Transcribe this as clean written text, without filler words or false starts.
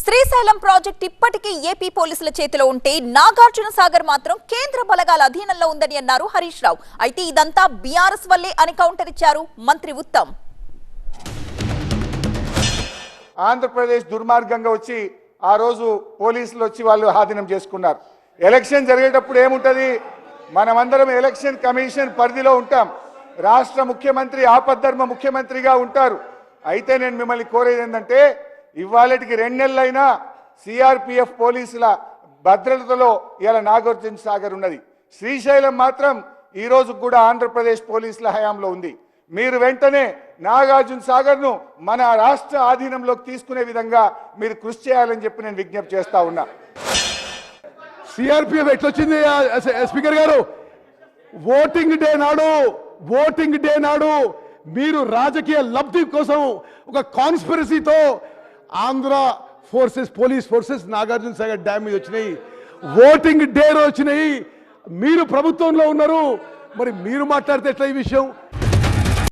Srisailam project ఇప్పటికీ AP పోలీసుల చేతిలో ఉంటే నాగార్జున సాగర్ మాత్రం కేంద్ర బలగాల అధీనంలో ఉందని అన్నారు హరీష్ రావు. అయితే ఇదంతా బీఆర్ఎస్ వల్లే అని కౌంటర్ ఇచ్చారు మంత్రి ఉత్తమ్. ఆంధ్రప్రదేశ్ దుర్మార్గంగా వచ్చి ఆ రోజు పోలీసులు వచ్చి వాళ్ళు ఆధీనం చేసుకున్నారు. ఎలక్షన్ జరిగేటప్పుడు ఏముంటది, మనమందరం ఎలక్షన్ కమిషన్ పరిధిలో ఉంటాం. రాష్ట్ర ముఖ్యమంత్రి ఆపద్ధర్మ ముఖ్యమంత్రిగా ఉంటారు. అయితే నేను మిమ్మల్ని కోరేది ఏంటంటే, ఇవాళటికి 2 నెలలైనా సిఆర్పిఎఫ్ పోలీసుల భద్రతలో ఇలా నాగార్జున సాగర్ ఉన్నది. శ్రీశైలం మాత్రం ఈ రోజు కూడా ఆంధ్రప్రదేశ్ పోలీసుల హయాంలో ఉంది. మీరు వెంటనే నాగార్జున సాగర్ను మన రాష్ట్ర ఆధీనంలోకి తీసుకునే విధంగా మీరు కృషి చేయాలని చెప్పి నేను విజ్ఞప్తి చేస్తా ఉన్నా. సిఆర్పిఎఫ్ ఎట్లొచ్చింది స్పీకర్ గారు? ఓటింగ్ డే నాడు మీరు రాజకీయ లబ్ధి కోసం ఒక కాన్స్పిరసీతో Andhra forces, police forces Nagarjuna Sagar dam మీద వచ్చినాయి. ఓటింగ్ డే వచ్చినాయి. మీరు ప్రభుత్వంలో ఉన్నారు, మరి మీరు మాట్లాడితే ఎట్లా ఈ విషయం?